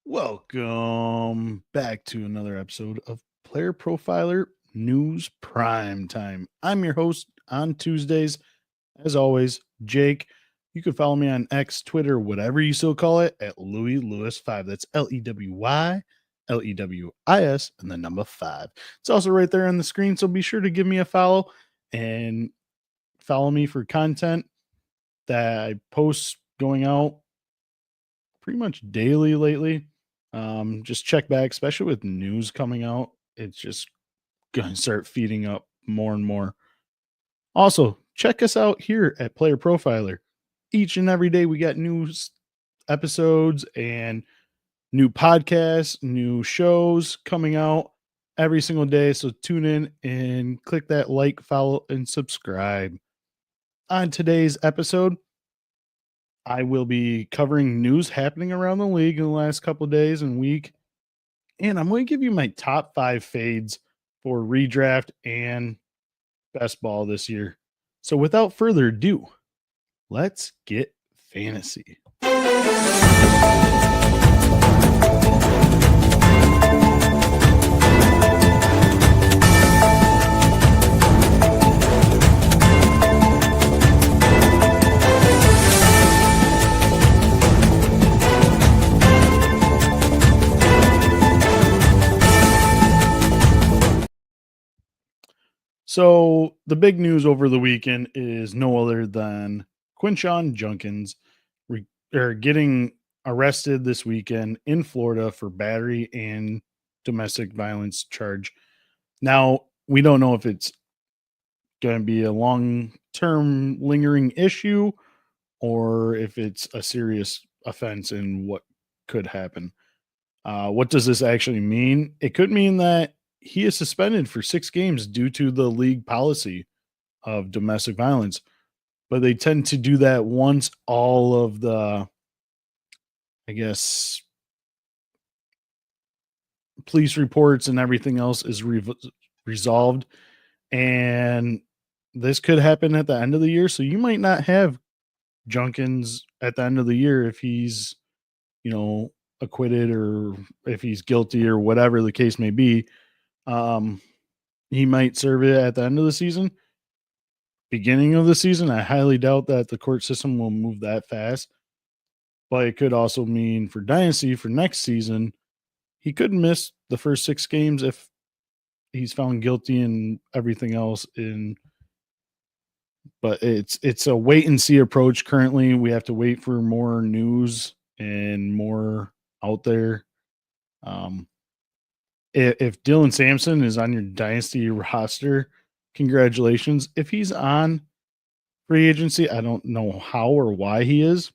Welcome back to another episode of Player Profiler News PrimeTime. I'm your host on Tuesdays, as always, Jake. You can follow me on X, Twitter, whatever you still call it, at Louis Lewis 5. That's LEWYLEWIS and the number 5. It's also right there on the screen, so be sure to give me a follow and follow me for content that I post going out pretty much daily lately. Just check back, especially with news coming out. It's just going to start feeding up more and more. Also, check us out here at Player Profiler. Each and every day, we got news episodes and new podcasts, new shows coming out every single day. So tune in and click that like, follow, and subscribe. On today's episode, I will be covering news happening around the league in the last couple of days and week. And I'm going to give you my top 5 fades for redraft and best ball this year. So without further ado, let's get fantasy. So the big news over the weekend is no other than Quinshon Judkins getting arrested this weekend in Florida for battery and domestic violence charge. Now, we don't know if it's going to be a long-term lingering issue or if it's a serious offense and what could happen. What does this actually mean? It could mean that he is suspended for 6 games due to the league policy of domestic violence, but they tend to do that once all of the, I guess, police reports and everything else is resolved. And this could happen at the end of the year. So you might not have Judkins at the end of the year if he's, acquitted or if he's guilty or whatever the case may be. He might serve it at the end of the season. Beginning of the season, I highly doubt that the court system will move that fast. But it could also mean for Dynasty for next season, he could miss the first 6 games if he's found guilty and everything else. But it's a wait and see approach. Currently, we have to wait for more news and more out there. If Dylan Sampson is on your Dynasty roster, congratulations. If he's on free agency, I don't know how or why he is.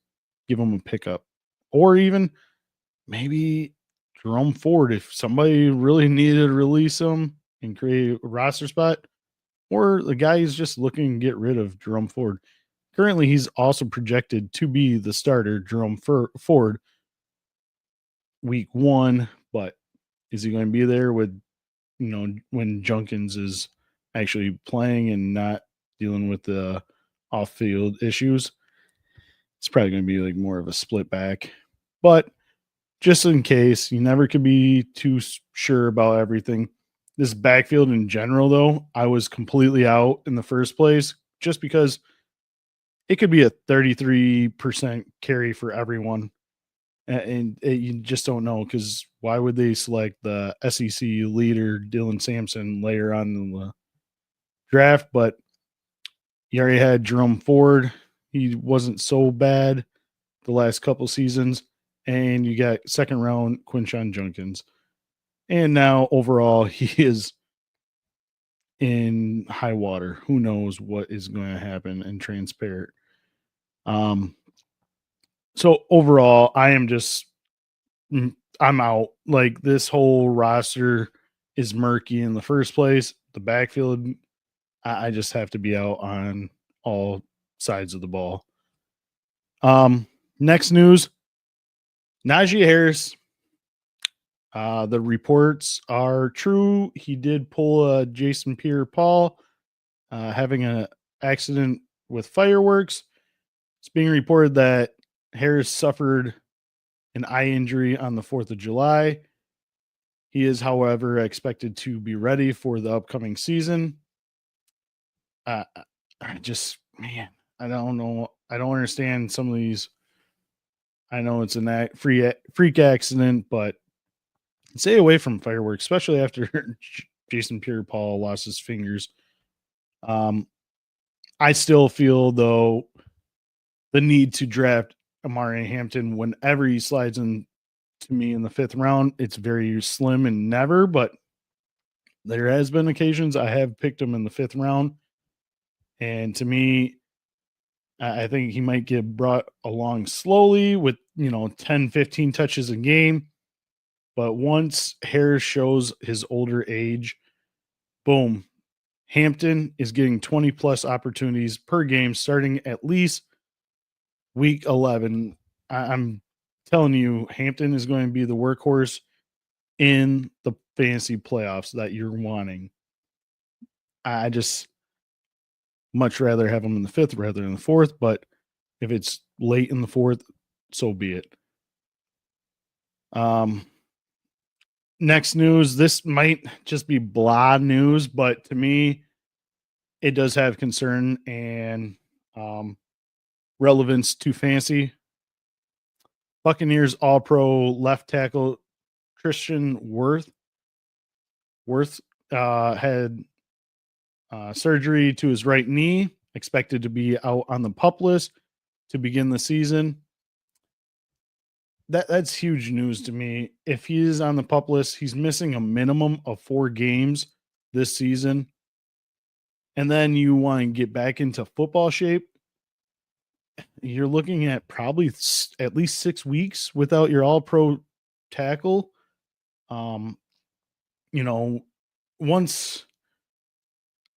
Give him a pickup. Or even maybe Jerome Ford, if somebody really needed to release him and create a roster spot. Or the guy is just looking to get rid of Jerome Ford. Currently, he's also projected to be the starter, Jerome Ford, week 1, but is he going to be there with, when Judkins is actually playing and not dealing with the off-field issues? It's probably going to be like more of a split back. But just in case, you never could be too sure about everything. This backfield in general, though, I was completely out in the first place just because it could be a 33% carry for everyone. And you just don't know, because why would they select the SEC leader, Dylan Sampson, later on in the draft? But you already had Jerome Ford. He wasn't so bad the last couple seasons. And you got second round Quinshon Judkins. And now overall, he is in high water. Who knows what is going to happen and transparent. So overall, I'm out. Like, this whole roster is murky in the first place. The backfield, I just have to be out on all sides of the ball. Next news, Najee Harris. The reports are true. He did pull a Jason Pierre-Paul, having an accident with fireworks. It's being reported that Harris suffered an eye injury on the 4th of July. He is, however, expected to be ready for the upcoming season. I just, man, I don't know. I don't understand some of these. I know it's a freak accident, but stay away from fireworks, especially after Jason Pierre-Paul lost his fingers. I still feel, though, the need to draft Amari Hampton whenever he slides in to me in the 5th round. It's very slim and never, but there has been occasions I have picked him in the 5th round. And to me, I think he might get brought along slowly with, 10, 15 touches a game. But once Harris shows his older age, boom, Hampton is getting 20 plus opportunities per game starting at least week 11. I'm telling you, Hampton is going to be the workhorse in the fantasy playoffs that you're wanting. I just much rather have him in the 5th rather than the 4th, but if it's late in the 4th, so be it. Next news, this might just be blah news, but to me, it does have concern and relevance to fantasy. Buccaneers All-Pro left tackle Tristan Wirfs had surgery to his right knee, expected to be out on the PUP list to begin the season. That's huge news to me. If he is on the PUP list, he's missing a minimum of 4 games this season. And then you want to get back into football shape. You're looking at probably at least 6 weeks without your all-pro tackle. Once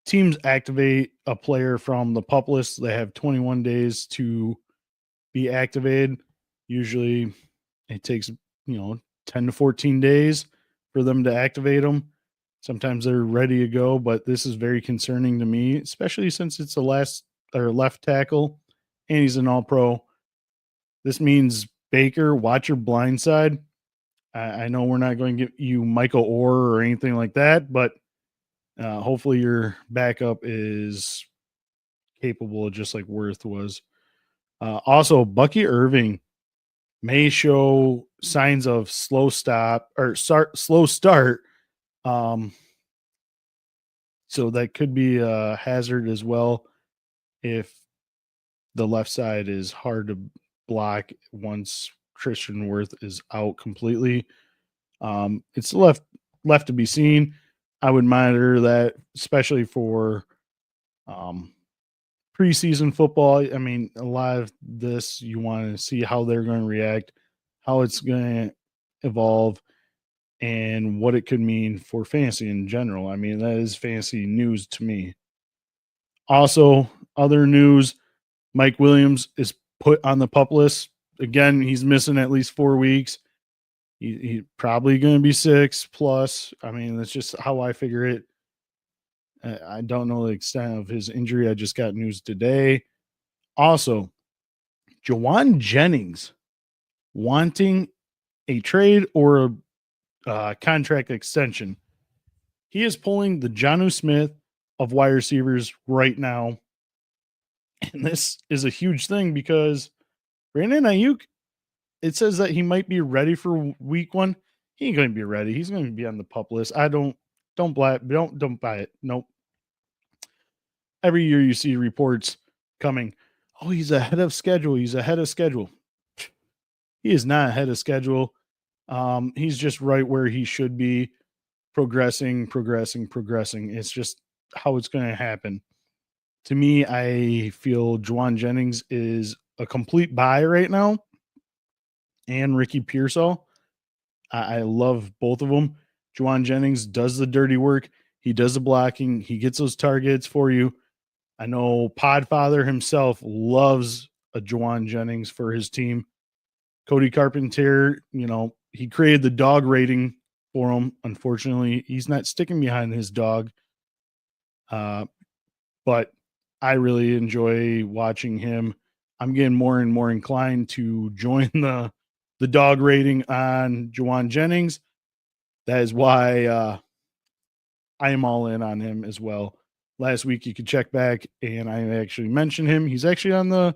teams activate a player from the PUP list, they have 21 days to be activated. Usually it takes, 10 to 14 days for them to activate them. Sometimes they're ready to go, but this is very concerning to me, especially since it's a left tackle and he's an all-pro. This means, Baker, watch your blind side. I know we're not going to get you Michael Orr or anything like that, but hopefully your backup is capable, just like Worth was. Also, Bucky Irving may show signs of slow start. So that could be a hazard as well if the left side is hard to block once Tristan Wirfs is out completely. It's left to be seen. I would monitor that, especially for preseason football. I mean, a lot of this, you want to see how they're going to react, how it's going to evolve, and what it could mean for fantasy in general. I mean, that is fantasy news to me. Also, other news, Mike Williams is put on the PUP list. Again, he's missing at least 4 weeks. He's probably going to be 6 plus. I mean, that's just how I figure it. I don't know the extent of his injury. I just got news today. Also, Jawan Jennings wanting a trade or a contract extension. He is pulling the Jonnu Smith of wide receivers right now. And this is a huge thing because Brandon Ayuk, it says that he might be ready for week 1. He ain't going to be ready. He's going to be on the PUP list. Don't buy it. Nope. Every year you see reports coming. Oh, he's ahead of schedule. He is not ahead of schedule. He's just right where he should be, progressing. It's just how it's going to happen. To me, I feel Juwan Jennings is a complete buy right now, and Ricky Pearsall. I love both of them. Juwan Jennings does the dirty work. He does the blocking. He gets those targets for you. I know Podfather himself loves a Juwan Jennings for his team. Cody Carpenter, he created the dog rating for him. Unfortunately, he's not sticking behind his dog. But I really enjoy watching him I'm getting more and more inclined to join the dog rating on Juwan Jennings. That is why I am all in on him as well. Last week, you could check back, and I actually mentioned him. He's actually on the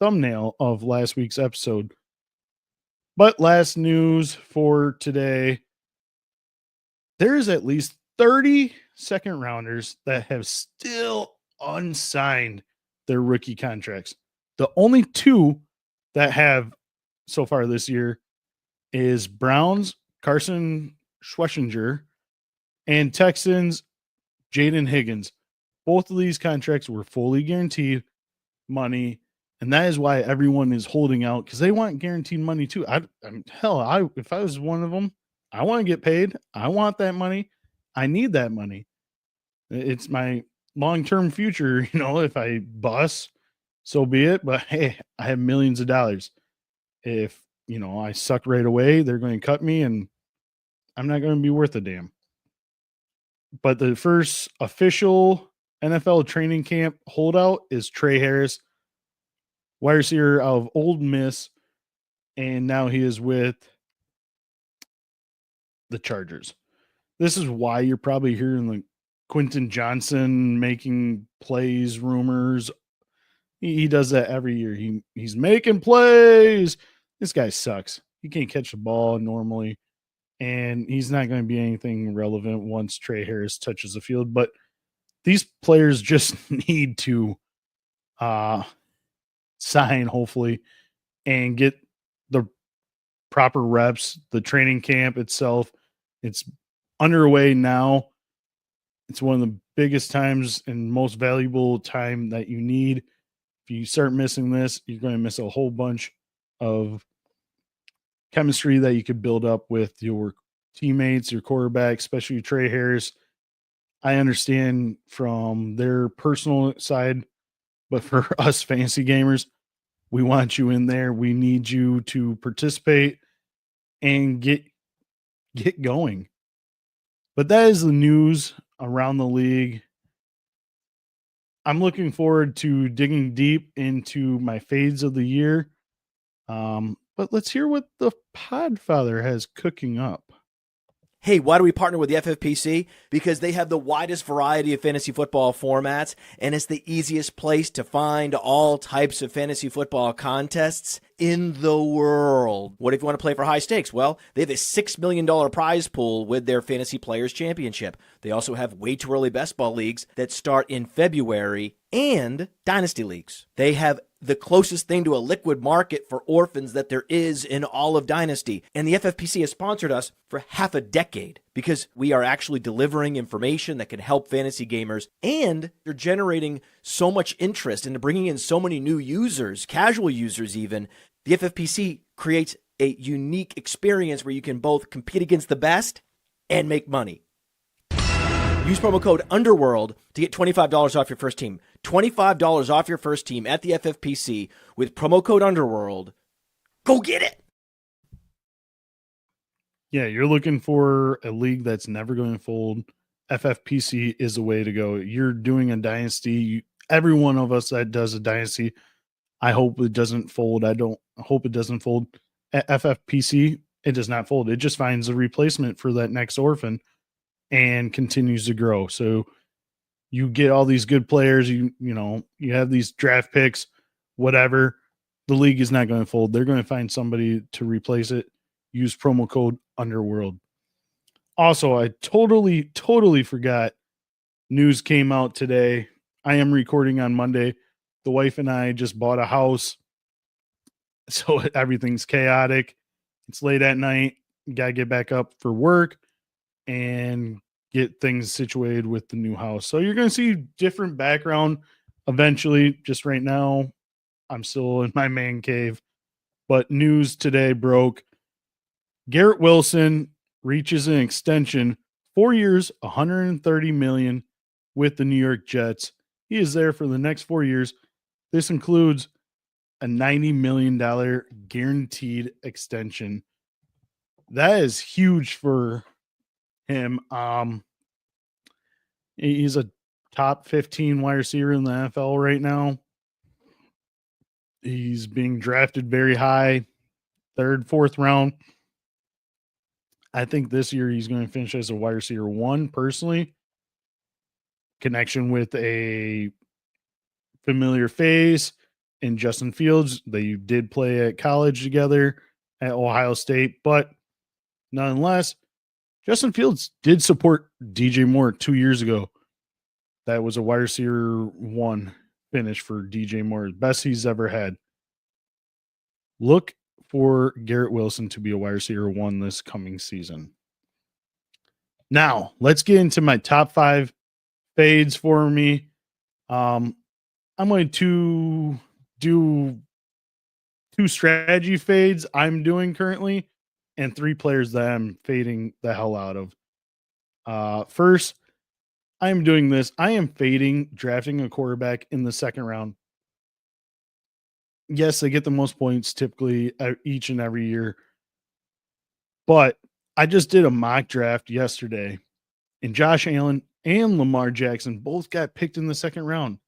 thumbnail of last week's episode. But last news for today, there is at least 30 second rounders that have still unsigned their rookie contracts. The only two that have so far this year is Browns, Carson Schwessinger, and Texans, Jaden Higgins. Both of these contracts were fully guaranteed money, and that is why everyone is holding out because they want guaranteed money too. If I was one of them, I want to get paid. I want that money. I need that money. It's my long-term future. If I bust, so be it. But hey, I have millions of dollars. If I suck right away, they're going to cut me, and I'm not going to be worth a damn. But the first official NFL training camp holdout is Trey Harris, wide receiver of Ole Miss, and now he is with the Chargers. This is why you're probably hearing the Quinton Johnson making plays rumors. He does that every year. He's making plays. This guy sucks. He can't catch the ball normally, and he's not going to be anything relevant once Trey Harris touches the field. But these players just need to sign, hopefully, and get the proper reps. The training camp itself, it's underway now. It's one of the biggest times and most valuable time that you need. If you start missing this, you're going to miss a whole bunch of chemistry that you could build up with your teammates, your quarterback, especially Trey Harris. I understand from their personal side, but for us fantasy gamers, we want you in there. We need you to participate and get going. But that is the news around the league. I'm looking forward to digging deep into my fades of the year. But let's hear what the Podfather has cooking up. Hey, why do we partner with the FFPC? Because they have the widest variety of fantasy football formats, and it's the easiest place to find all types of fantasy football contests in the world. What if you want to play for high stakes? Well, they have a $6 million prize pool with their Fantasy Players Championship. They also have way too early best ball leagues that start in February and Dynasty leagues. They have the closest thing to a liquid market for orphans that there is in all of Dynasty. And the FFPC has sponsored us for half a decade because we are actually delivering information that can help fantasy gamers, and they're generating so much interest and bringing in so many new users, casual users even. The FFPC creates a unique experience where you can both compete against the best and make money. Use promo code UNDERWORLD to get $25 off your first team. $25 off your first team at the FFPC with promo code UNDERWORLD. Go get it! Yeah, you're looking for a league that's never going to fold. FFPC is the way to go. You're doing a dynasty. Every one of us that does a dynasty, I hope it doesn't fold. I don't hope it doesn't fold. At FFPC, it does not fold. It just finds a replacement for that next orphan and continues to grow. So you get all these good players, you have these draft picks, whatever. The league is not going to fold. They're going to find somebody to replace it. Use promo code UNDERWORLD. Also, I totally forgot. News came out today. I am recording on Monday. The wife and I just bought a house, so everything's chaotic. It's late at night. Got to get back up for work and get things situated with the new house. So you're going to see different background eventually. Just right now, I'm still in my man cave. But news today broke. Garrett Wilson reaches an extension, 4 years, $130 million with the New York Jets. He is there for the next 4 years. This includes a $90 million guaranteed extension. That is huge for him. He's a top 15 wide receiver in the NFL right now. He's being drafted very high, 3rd, 4th round. I think this year he's going to finish as a wide receiver 1 personally. Connection with a familiar face in Justin Fields. They did play at college together at Ohio State, but nonetheless, Justin Fields did support DJ Moore 2 years ago. That was a wide receiver 1 finish for DJ Moore, best he's ever had. Look for Garrett Wilson to be a wide receiver 1 this coming season. Now, let's get into my top 5 fades for me. I'm going to do 2 strategy fades I'm doing currently and 3 players that I'm fading the hell out of. First, I am doing this. I am fading drafting a quarterback in the 2nd round. Yes, they get the most points typically each and every year. But I just did a mock draft yesterday, and Josh Allen and Lamar Jackson both got picked in the 2nd round.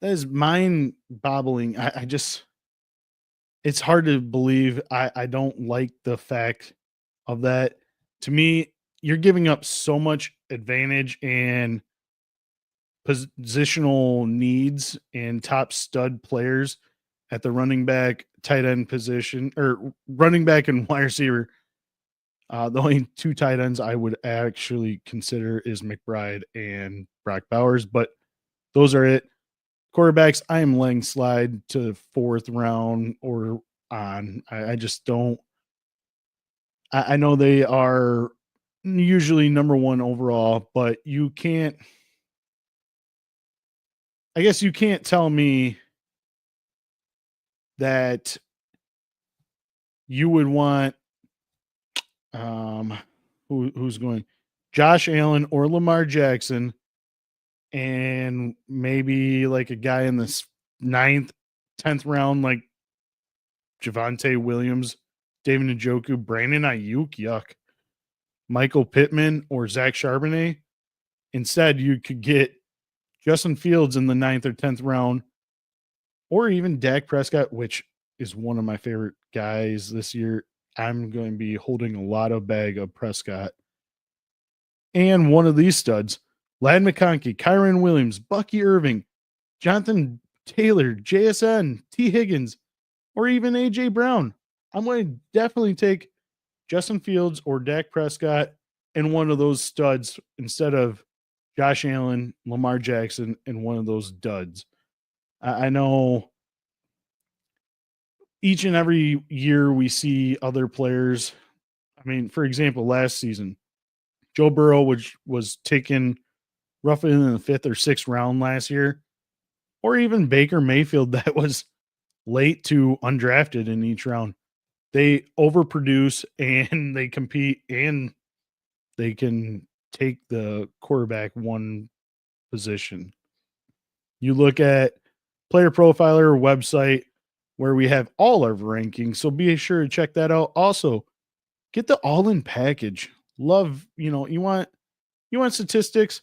That is mind-boggling. I just, it's hard to believe. I don't like the fact of that. To me, you're giving up so much advantage and positional needs and top stud players at the running back, tight end position, or running back and wide receiver. The only 2 tight ends I would actually consider is McBride and Brock Bowers, but those are it. Quarterbacks, I am letting slide to 4th round or on. I just don't. I know they are usually number 1 overall, but you can't. I guess you can't tell me that you would want who's going Josh Allen or Lamar Jackson and maybe like a guy in the 9th, 10th round like Javonte Williams, David Njoku, Brandon Ayuk, yuck, Michael Pittman or Zach Charbonnet. Instead, you could get Justin Fields in the 9th or 10th round, or even Dak Prescott, which is one of my favorite guys this year. I'm going to be holding a lot of bag of Prescott. And one of these studs, Ladd McConkey, Kyron Williams, Bucky Irving, Jonathan Taylor, JSN, T. Higgins, or even A.J. Brown. I'm going to definitely take Justin Fields or Dak Prescott and one of those studs instead of Josh Allen, Lamar Jackson, and one of those duds. I know each and every year we see other players. I mean, for example, last season, Joe Burrow, which was taken roughly in the 5th or 6th round last year, or even Baker Mayfield that was late to undrafted in each round. They overproduce and they compete and they can take the quarterback 1 position. You look at Player Profiler website where we have all our rankings, so be sure to check that out. Also, get the all-in package. Love, you want statistics,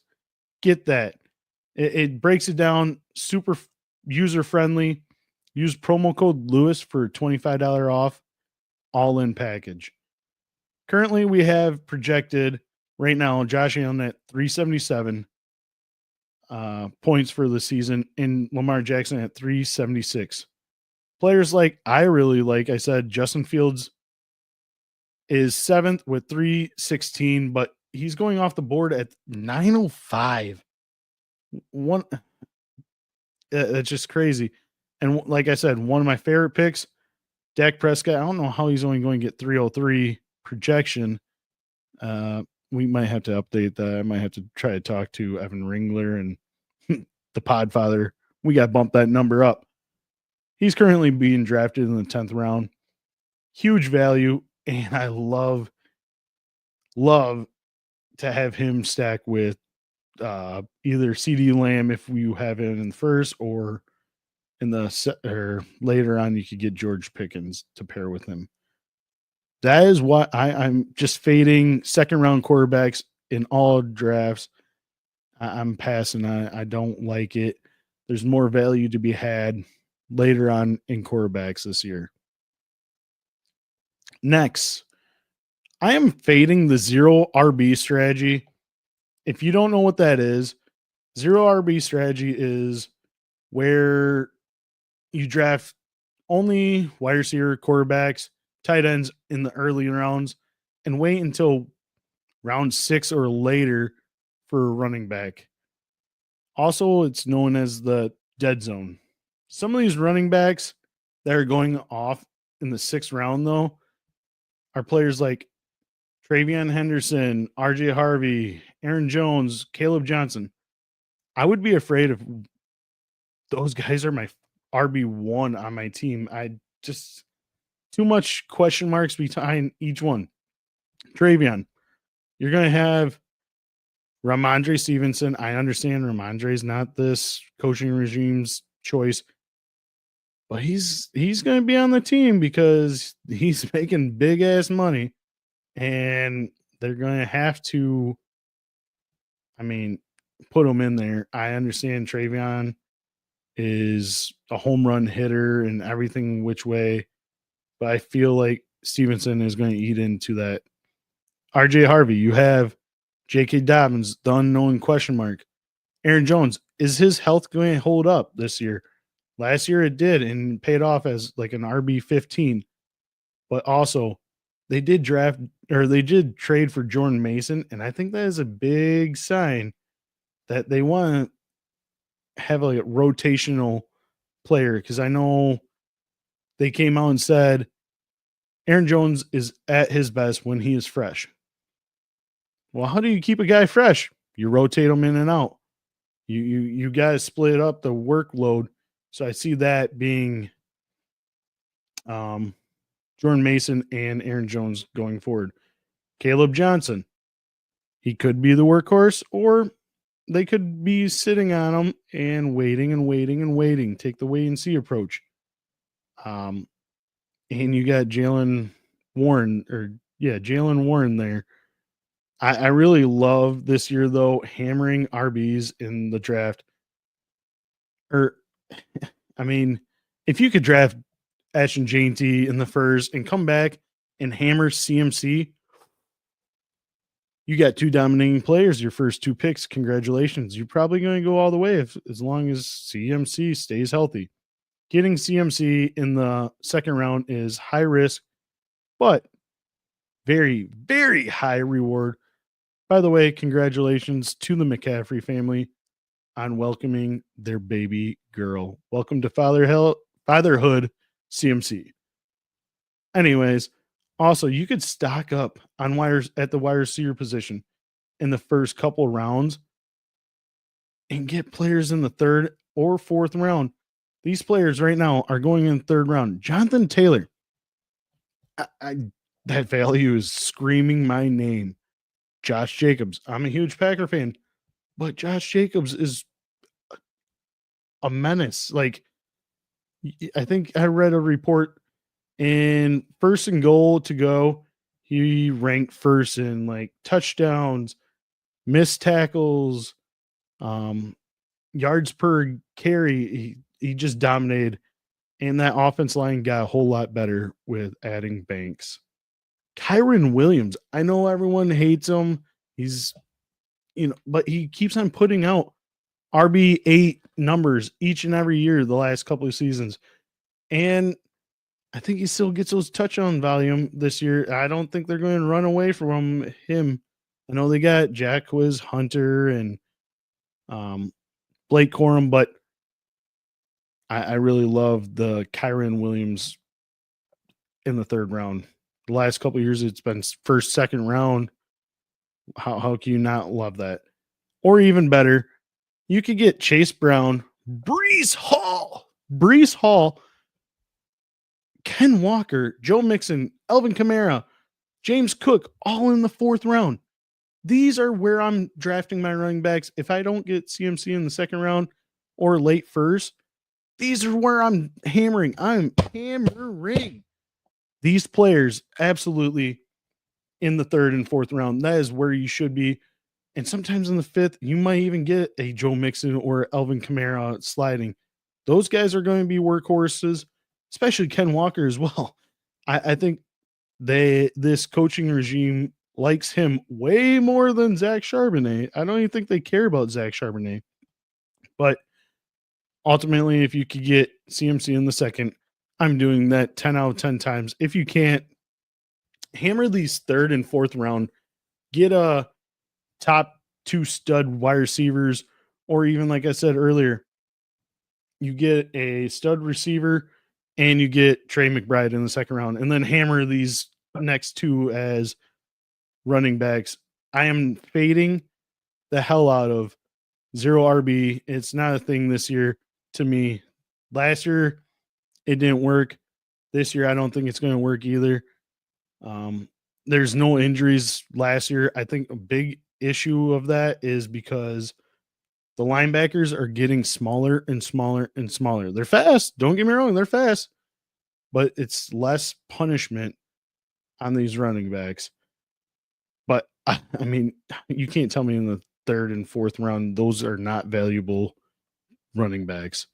get that. It breaks it down super user-friendly. Use promo code Lewis for $25 off all-in package. Currently, we have projected right now Josh Allen at 377 points for the season and Lamar Jackson at 376. Players I said, Justin Fields is 7th with 316, but he's going off the board at 905. That's just crazy. And like I said, one of my favorite picks, Dak Prescott. I don't know how he's only going to get 303 projection. We might have to update that. I might have to try to talk to Evan Ringler and the Podfather. We got to bump that number up. He's currently being drafted in the 10th round. Huge value, and I love to have him stack with either CeeDee Lamb if you have him in the 1st, or in the or later on you could get George Pickens to pair with him. That is why I'm just fading 2nd round quarterbacks in all drafts. I'm passing. I don't like it. There's more value to be had later on in quarterbacks this year. Next, I am fading the 0 RB strategy. If you don't know what that is, 0 RB strategy is where you draft only wide receiver, quarterbacks, tight ends in the early rounds and wait until round 6 or later for a running back. Also, it's known as the dead zone. Some of these running backs that are going off in the 6th round, though, are players like Travion Henderson, RJ Harvey, Aaron Jones, Caleb Johnson. I would be afraid if those guys are my RB1 on my team. I just too much question marks behind each one. Travion, you're going to have Ramondre Stevenson. I understand Ramondre is not this coaching regime's choice, but he's going to be on the team because he's making big ass money, and they're going to have to, put him in there. I understand Travion is a home run hitter and everything which way, but I feel like Stevenson is going to eat into that. RJ Harvey, you have J.K. Dobbins, the unknown question mark. Aaron Jones, is his health going to hold up this year? Last year it did and paid off as like an RB15. But also, they did trade for Jordan Mason, and I think that is a big sign that they want to have a rotational player, because I know they came out and said Aaron Jones is at his best when he is fresh. Well, how do you keep a guy fresh? You rotate him in and out. You got to split up the workload. So I see that being Jordan Mason and Aaron Jones going forward. Caleb Johnson, he could be the workhorse, or they could be sitting on him and waiting and waiting and waiting. Take the wait and see approach. And you got Jalen Warren there. I really love this year, though, hammering RBs in the draft. If you could draft Ashton Jainty in the first and come back and hammer CMC, you got 2 dominating players, your first 2 picks. Congratulations. You're probably going to go all the way as long as CMC stays healthy. Getting CMC in the 2nd round is high risk, but very, very high reward. By the way, congratulations to the McCaffrey family on welcoming their baby girl. Welcome to fatherhood, CMC. Anyways, also, you could stock up on wires at the wide receiver position in the first couple rounds and get players in the 3rd or 4th round. These players right now are going in the 3rd round. Jonathan Taylor, that value is screaming my name. Josh Jacobs, I'm a huge Packer fan, but Josh Jacobs is a menace. Like, I think I read a report in 1st and goal to go, he ranked 1st in like touchdowns, missed tackles, yards per carry. He just dominated, and that offense line got a whole lot better with adding Banks. Kyron Williams, I know everyone hates him. But he keeps on putting out RB8 numbers each and every year the last couple of seasons. And I think he still gets those touchdown volume this year. I don't think they're going to run away from him. I know they got Jacquizz Hunter and Blake Corum, but I really love the Kyron Williams in the 3rd round. The last couple of years, it's been 1st, 2nd round. How can you not love that? Or even better, you could get Chase Brown, Breece Hall, Ken Walker, Joe Mixon, Elvin Kamara, James Cook, all in the 4th round. These are where I'm drafting my running backs. If I don't get CMC in the 2nd round or late 1st, these are where I'm hammering. I'm hammering these players absolutely in the 3rd and 4th round. That is where you should be. And sometimes in the 5th, you might even get a Joe Mixon or Elvin Kamara sliding. Those guys are going to be workhorses, especially Ken Walker as well. I think this coaching regime likes him way more than Zach Charbonnet. I don't even think they care about Zach Charbonnet. But ultimately, if you could get CMC in the second, I'm doing that 10 out of 10 times. If you can't, hammer these third and fourth round, get a top 2 stud wide receivers, or even like I said earlier, you get a stud receiver and you get Trey McBride in the second round, and then hammer these next 2 as running backs. I am fading the hell out of 0 RB. It's not a thing this year to me. Last year, it didn't work. This year, I don't think it's going to work either. There's no injuries last year. I think a big issue of that is because the linebackers are getting smaller and smaller and smaller. They're fast. Don't get me wrong. They're fast. But it's less punishment on these running backs. But, I mean, you can't tell me in the third and fourth round, those are not valuable running backs.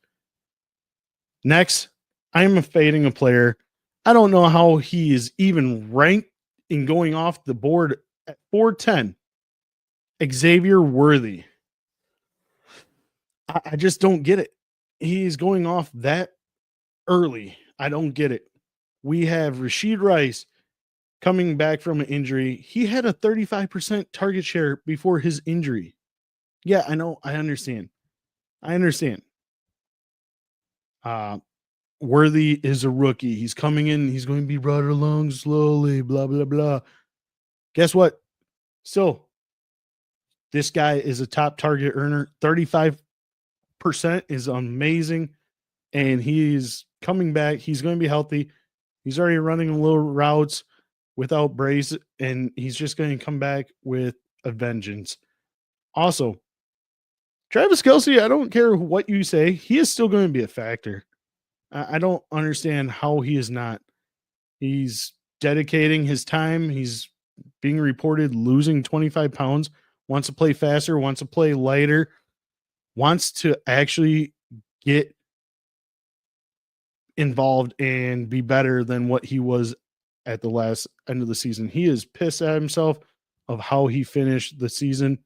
Next, I am fading a player. I don't know how he is even ranked in going off the board at 410. Xavier Worthy. I just don't get it. He's going off that early. I don't get it. We have Rashid Rice coming back from an injury. He had a 35% target share before his injury. Yeah, I know. I understand. Worthy is a rookie. He's coming in. He's going to be brought along slowly, blah, blah, blah. Guess what? Still, this guy is a top target earner. 35% is amazing. And he's coming back. He's going to be healthy. He's already running little routes without brace, and he's just going to come back with a vengeance. Also, Travis Kelce, I don't care what you say, he is still going to be a factor. I don't understand how he is not. He's dedicating his time. He's being reported losing 25 pounds, wants to play faster, wants to play lighter, wants to actually get involved and be better than what he was at the last end of the season. He is pissed at himself of how he finished the season.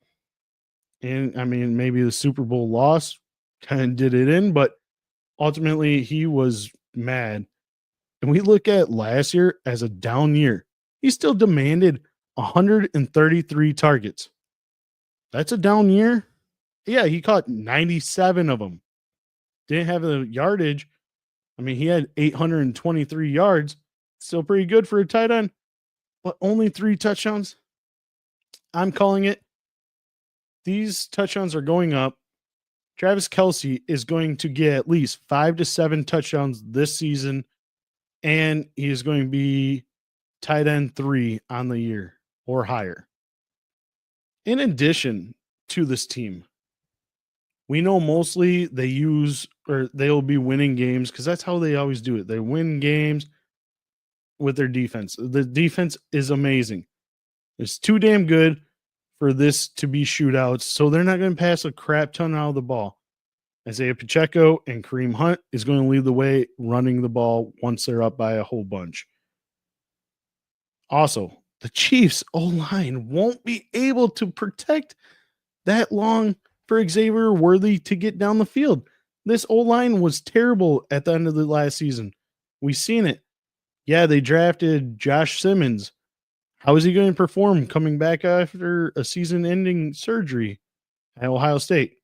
And I mean, maybe the Super Bowl loss kind of did it in, but ultimately he was mad. And we look at last year as a down year. He still demanded 133 targets. That's a down year. Yeah, he caught 97 of them. Didn't have the yardage. I mean, he had 823 yards. Still pretty good for a tight end, but only 3 touchdowns. I'm calling it. These touchdowns are going up. Travis Kelce is going to get at least 5 to 7 touchdowns this season, and he is going to be tight end 3 on the year or higher. In addition to this team, we know mostly they'll be winning games because that's how they always do it. They win games with their defense. The defense is amazing. It's too damn good for this to be shootouts, so they're not going to pass a crap ton out of the ball. Isaiah Pacheco and Kareem Hunt is going to lead the way running the ball once they're up by a whole bunch. Also, the Chiefs' O-line won't be able to protect that long for Xavier Worthy to get down the field. This O-line was terrible at the end of the last season. We've seen it. Yeah, they drafted Josh Simmons. How is he going to perform coming back after a season-ending surgery at Ohio State?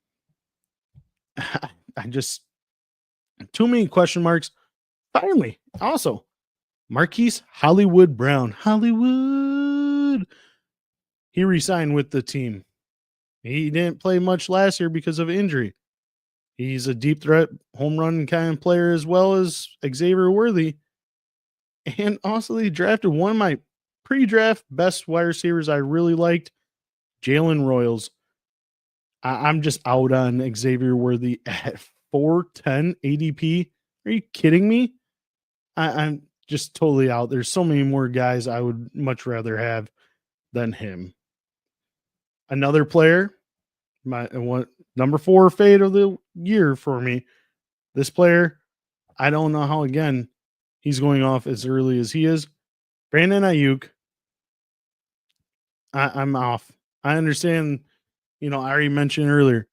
I just too many question marks. Finally, also, Marquise Hollywood Brown. Hollywood. He re-signed with the team. He didn't play much last year because of injury. He's a deep threat home run kind of player as well as Xavier Worthy. And also they drafted one of my pre-draft best wide receivers I really liked, Jalen Royals. I'm just out on Xavier Worthy at 410 ADP. Are you kidding me? I'm just totally out. There's so many more guys I would much rather have than him. Another player, my number 4 fade of the year for me, This player, I don't know how, again, he's going off as early as he is. Brandon Ayuk, I'm off. I understand, I already mentioned earlier,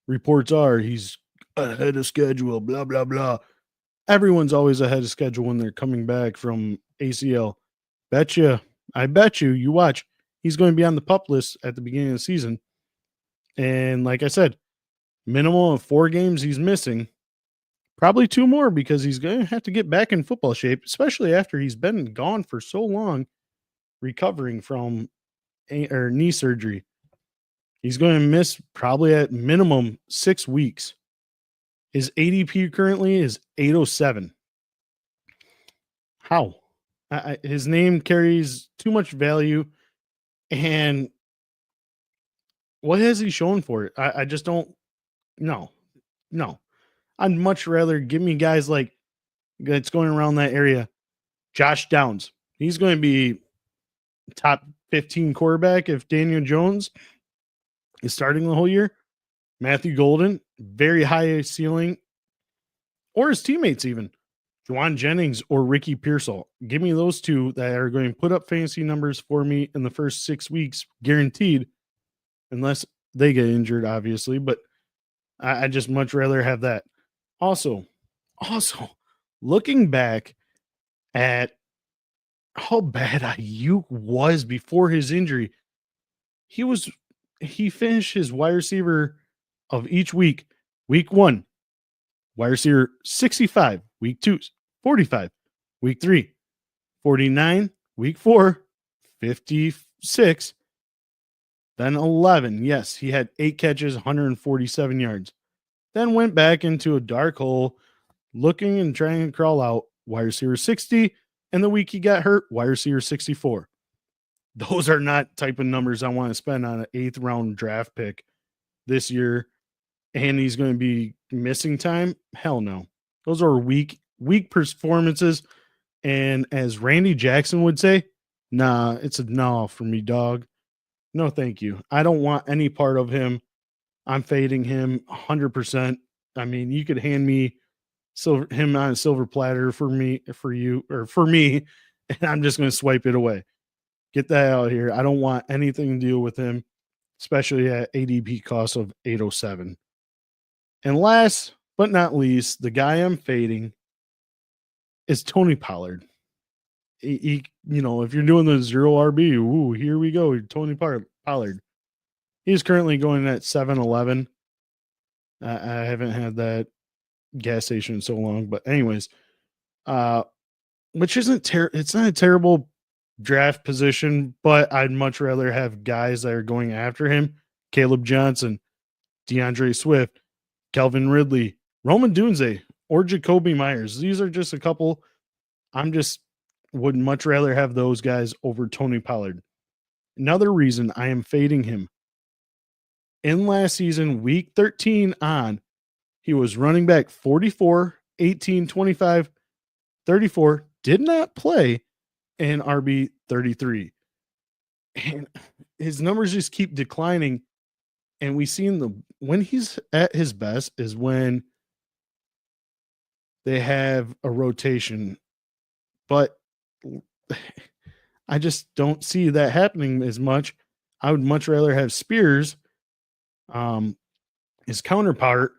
reports are he's ahead of schedule, blah, blah, blah. Everyone's always ahead of schedule when they're coming back from ACL. I bet you watch, he's going to be on the PUP list at the beginning of the season. And like I said, minimum of 4 games he's missing. Probably 2 more because he's going to have to get back in football shape, especially after he's been gone for so long recovering from knee surgery. He's going to miss probably at minimum 6 weeks. His ADP currently is 807. How? His name carries too much value. And what has he shown for it? I just don't. No. I'd much rather give me guys like that's going around that area. Josh Downs. He's going to be top 15 quarterback if Daniel Jones is starting the whole year. Matthew Golden, very high ceiling. Or his teammates even. Juwan Jennings or Ricky Pearsall. Give me those two that are going to put up fantasy numbers for me in the first 6 weeks, guaranteed, unless they get injured, obviously. But I just much rather have that. Also, looking back at how bad Ayuk was before his injury, he finished his wide receiver of each week. Week 1, wide receiver 65. Week 2, 45. Week 3, 49. Week 4, 56. Then 11. Yes, he had 8 catches, 147 yards. Then went back into a dark hole, looking and trying to crawl out. Wide receiver 60. And the week he got hurt, wide receiver 64. Those are not type of numbers I want to spend on an 8th round draft pick this year. And he's going to be missing time? Hell no. Those are weak performances. And as Randy Jackson would say, nah, it's a no for me, dog. No, thank you. I don't want any part of him. I'm fading him 100%. I mean, you could hand me him on a silver platter for me, and I'm just going to swipe it away. Get that out of here. I don't want anything to do with him, especially at ADP cost of 807. And last but not least, the guy I'm fading is Tony Pollard. He if you're doing the 0 RB, ooh, here we go. Tony Pollard. He's currently going at 7-11. I haven't had that gas station in so long, but anyways, which isn't it's not a terrible draft position, but I'd much rather have guys that are going after him. Caleb Johnson, DeAndre Swift, Calvin Ridley, Roman Dunze, or Jacoby Myers. These are just a couple. Would much rather have those guys over Tony Pollard. Another reason I am fading him. In last season, week 13 on, he was running back 44, 18, 25, 34, did not play in RB 33. And his numbers just keep declining. And we've seen when he's at his best is when they have a rotation. But I just don't see that happening as much. I would much rather have Spears, his counterpart.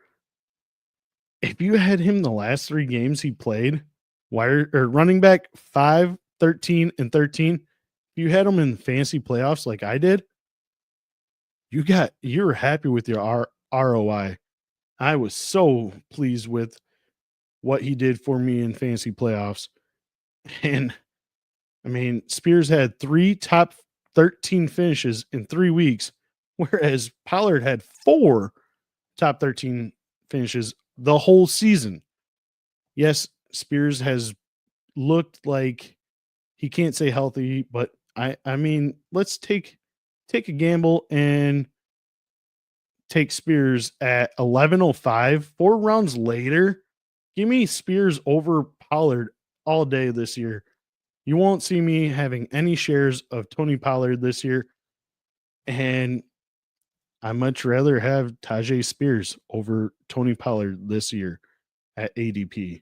If you had him the last 3 games he played, running back 5, 13, and 13, if you had him in fantasy playoffs like I did, you're happy with your ROI. I was so pleased with what he did for me in fantasy playoffs. And I mean, Spears had 3 top 13 finishes in 3 weeks, whereas Pollard had 4 top 13 finishes the whole season. Yes, Spears has looked like he can't say healthy, but I mean, let's take a gamble and take Spears at 11:05, 4 rounds later. Give me Spears over Pollard all day this year. You won't see me having any shares of Tony Pollard this year. And I much rather have Tajay Spears over Tony Pollard this year at ADP.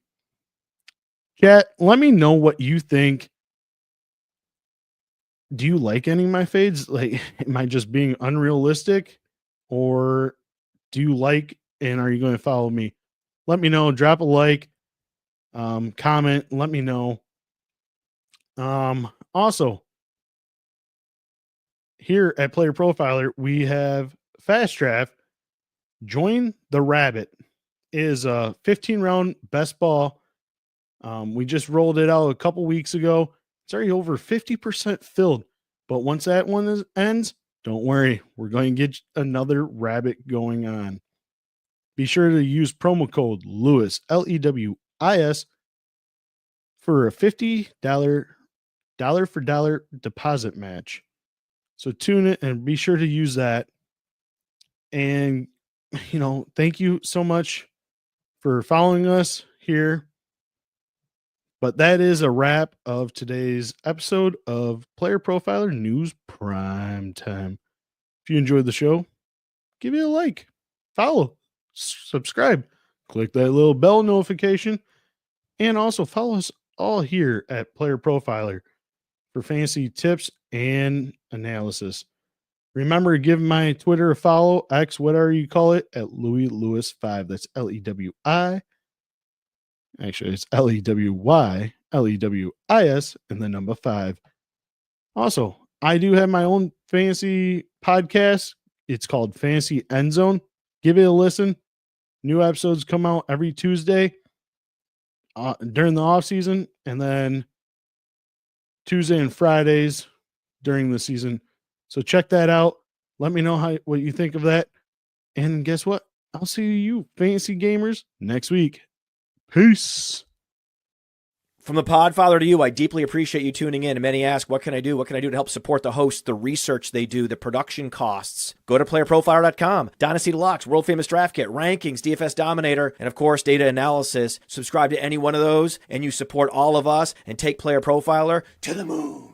Chat, let me know what you think. Do you like any of my fades? Like, am I just being unrealistic? Or do you like, and are you going to follow me? Let me know. Drop a like, comment, let me know. Also, here at Player Profiler, we have Fast Draft. Join the Rabbit. It is a 15-round best ball. We just rolled it out a couple weeks ago. It's already over 50% filled. But once that one ends, don't worry. We're going to get another Rabbit going on. Be sure to use promo code Lewis, LEWIS, for a $50 dollar for dollar deposit match. So tune it and be sure to use that. And, thank you so much for following us here. But that is a wrap of today's episode of Player Profiler News PrimeTime. If you enjoyed the show, give it a like, follow, subscribe, click that little bell notification, and also follow us all here at Player Profiler for fantasy tips and analysis. Remember to give my Twitter a follow, X, whatever you call it, at Louis Lewis 5. That's LEWI. Actually, it's LEWY, LEWIS, and the number 5. Also, I do have my own fantasy podcast. It's called Fantasy Endzone. Give it a listen. New episodes come out every Tuesday during the off season, and then Tuesday and Fridays during the season. So check that out. Let me know what you think of that. And guess what? I'll see you fantasy gamers next week. Peace. From the Podfather to you, I deeply appreciate you tuning in. And many ask, what can I do? What can I do to help support the hosts, the research they do, the production costs? Go to playerprofiler.com, Dynasty Deluxe, World Famous Draft Kit, Rankings, DFS Dominator, and of course, data analysis. Subscribe to any one of those, and you support all of us and take Player Profiler to the moon.